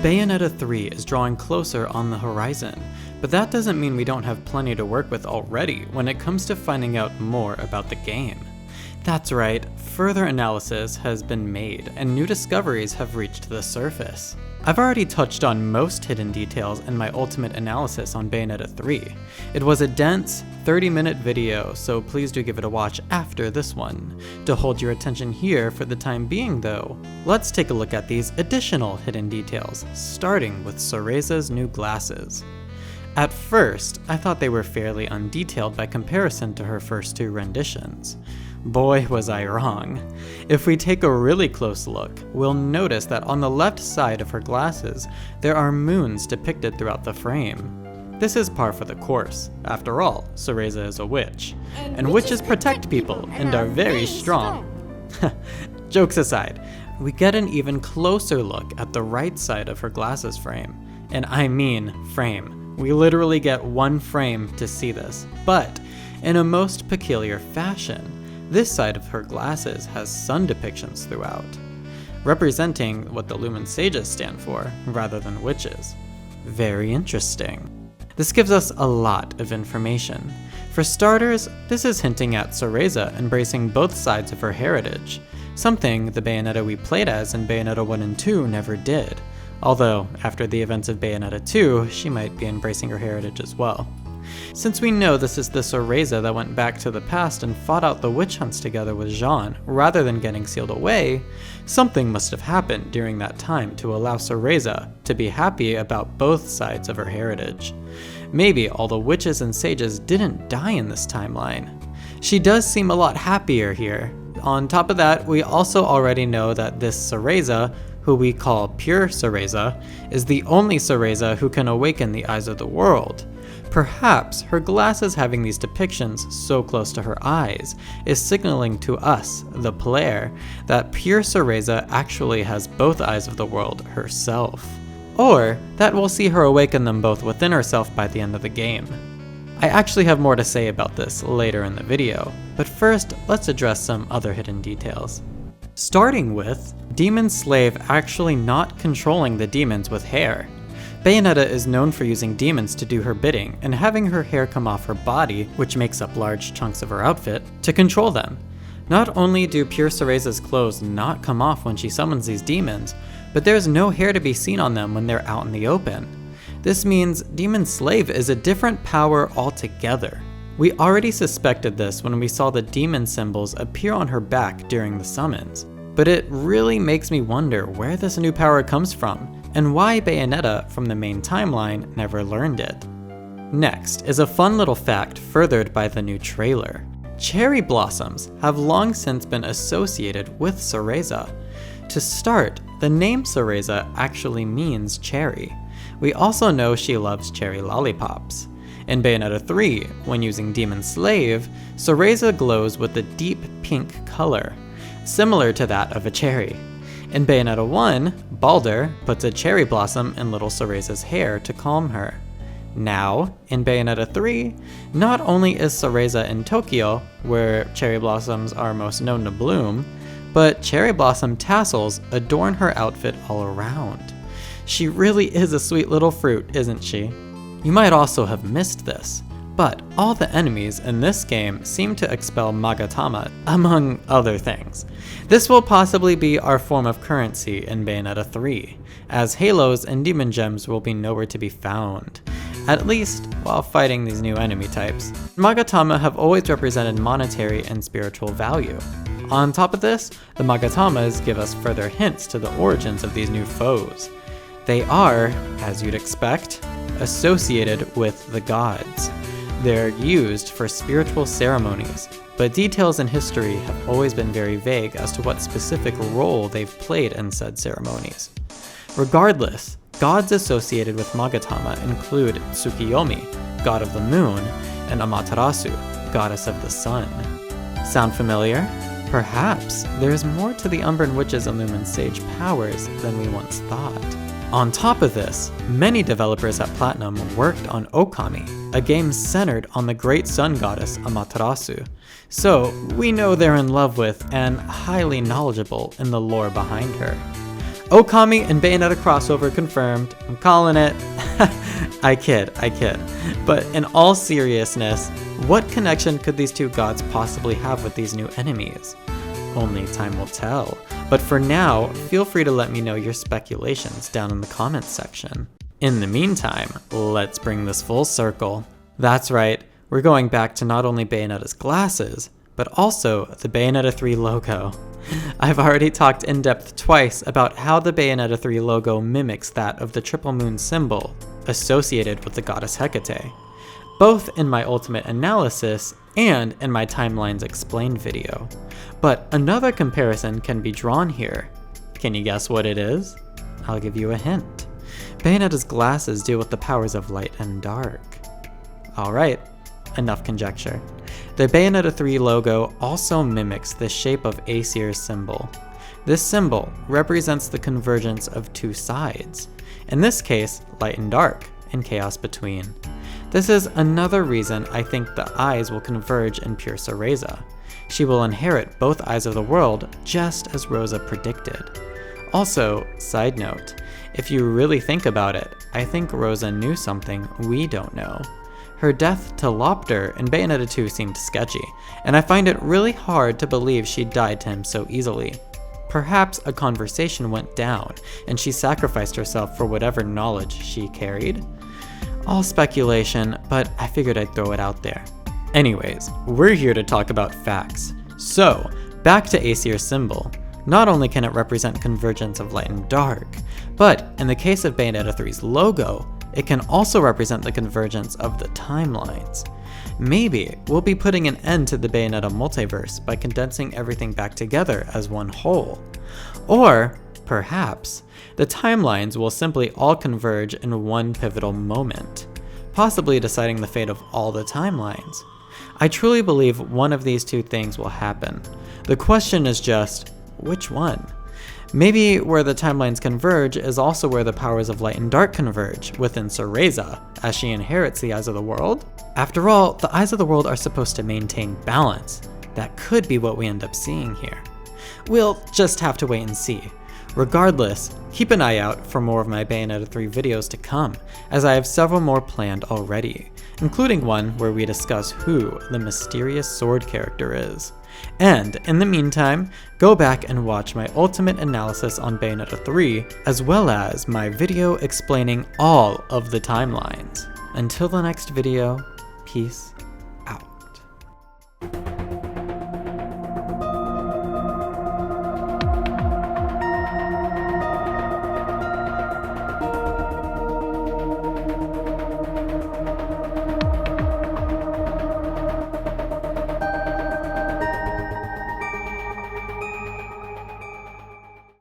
Bayonetta 3 is drawing closer on the horizon, but that doesn't mean we don't have plenty to work with already when it comes to finding out more about the game. That's right, further analysis has been made and new discoveries have reached the surface. I've already touched on most hidden details in my ultimate analysis on Bayonetta 3. It was a dense, 30-minute video, so please do give it a watch after this one. To hold your attention here for the time being though, let's take a look at these additional hidden details, starting with Cereza's new glasses. At first, I thought they were fairly undetailed by comparison to her first two renditions. Boy, was I wrong. If we take a really close look, we'll notice that on the left side of her glasses, there are moons depicted throughout the frame. This is par for the course. After all, Cereza is a witch. And witches protect people and are very strong. Jokes aside, we get an even closer look at the right side of her glasses frame. And I mean frame. We literally get one frame to see this, but in a most peculiar fashion. This side of her glasses has sun depictions throughout, representing what the Lumen Sages stand for, rather than witches. Very interesting. This gives us a lot of information. For starters, this is hinting at Cereza embracing both sides of her heritage, something the Bayonetta we played as in Bayonetta 1 and 2 never did, although after the events of Bayonetta 2, she might be embracing her heritage as well. Since we know this is the Cereza that went back to the past and fought out the witch hunts together with Jean, rather than getting sealed away, something must have happened during that time to allow Cereza to be happy about both sides of her heritage. Maybe all the witches and sages didn't die in this timeline. She does seem a lot happier here. On top of that, we also already know that this Cereza, who we call pure Cereza, is the only Cereza who can awaken the eyes of the world. Perhaps her glasses having these depictions so close to her eyes is signaling to us, the player, that pure Cereza actually has both eyes of the world herself. Or that we'll see her awaken them both within herself by the end of the game. I actually have more to say about this later in the video, but first let's address some other hidden details. Starting with Demon Slave actually not controlling the demons with hair. Bayonetta is known for using demons to do her bidding and having her hair come off her body, which makes up large chunks of her outfit, to control them. Not only do pure Cereza's clothes not come off when she summons these demons, but there's no hair to be seen on them when they're out in the open. This means Demon Slave is a different power altogether. We already suspected this when we saw the demon symbols appear on her back during the summons, but it really makes me wonder where this new power comes from, and why Bayonetta from the main timeline never learned it. Next is a fun little fact furthered by the new trailer. Cherry blossoms have long since been associated with Cereza. To start, the name Cereza actually means cherry. We also know she loves cherry lollipops. In Bayonetta 3, when using Demon Slave, Cereza glows with a deep pink color, similar to that of a cherry. In Bayonetta 1, Baldur puts a cherry blossom in little Cereza's hair to calm her. Now, in Bayonetta 3, not only is Cereza in Tokyo, where cherry blossoms are most known to bloom, but cherry blossom tassels adorn her outfit all around. She really is a sweet little fruit, isn't she? You might also have missed this, but all the enemies in this game seem to expel magatama, among other things. This will possibly be our form of currency in Bayonetta 3, as halos and demon gems will be nowhere to be found, at least while fighting these new enemy types. Magatama have always represented monetary and spiritual value. On top of this, the magatamas give us further hints to the origins of these new foes. They are, as you'd expect, associated with the gods. They're used for spiritual ceremonies, but details in history have always been very vague as to what specific role they've played in said ceremonies. Regardless, gods associated with Magatama include Tsukiyomi, god of the moon, and Amaterasu, goddess of the sun. Sound familiar? Perhaps there's more to the Umbran Witch's and Lumen Sage powers than we once thought. On top of this, many developers at Platinum worked on Okami, a game centered on the great sun goddess Amaterasu, so we know they're in love with and highly knowledgeable in the lore behind her. Okami and Bayonetta crossover confirmed. I'm calling it. I kid. But in all seriousness, what connection could these two gods possibly have with these new enemies? Only time will tell. But for now, feel free to let me know your speculations down in the comments section. In the meantime, let's bring this full circle. That's right, we're going back to not only Bayonetta's glasses, but also the Bayonetta 3 logo. I've already talked in depth twice about how the Bayonetta 3 logo mimics that of the triple moon symbol associated with the goddess Hecate, both in my ultimate analysis and in my Timelines Explained video. But another comparison can be drawn here. Can you guess what it is? I'll give you a hint. Bayonetta's glasses deal with the powers of light and dark. Alright, enough conjecture. The Bayonetta 3 logo also mimics the shape of Aesir's symbol. This symbol represents the convergence of two sides, in this case, light and dark, and chaos between. This is another reason I think the eyes will converge in pure Cereza. She will inherit both eyes of the world, just as Rosa predicted. Also, side note, if you really think about it, I think Rosa knew something we don't know. Her death to Lopter in Bayonetta 2 seemed sketchy, and I find it really hard to believe she died to him so easily. Perhaps a conversation went down, and she sacrificed herself for whatever knowledge she carried? All speculation, but I figured I'd throw it out there. Anyways, we're here to talk about facts. So, back to Aesir's symbol. Not only can it represent convergence of light and dark, but in the case of Bayonetta 3's logo, it can also represent the convergence of the timelines. Maybe we'll be putting an end to the Bayonetta multiverse by condensing everything back together as one whole. Or, perhaps, the timelines will simply all converge in one pivotal moment, possibly deciding the fate of all the timelines. I truly believe one of these two things will happen. The question is just, which one? Maybe where the timelines converge is also where the powers of light and dark converge within Cereza, as she inherits the eyes of the world? After all, the eyes of the world are supposed to maintain balance. That could be what we end up seeing here. We'll just have to wait and see. Regardless, keep an eye out for more of my Bayonetta 3 videos to come, as I have several more planned already, including one where we discuss who the mysterious sword character is. And in the meantime, go back and watch my ultimate analysis on Bayonetta 3, as well as my video explaining all of the timelines. Until the next video, peace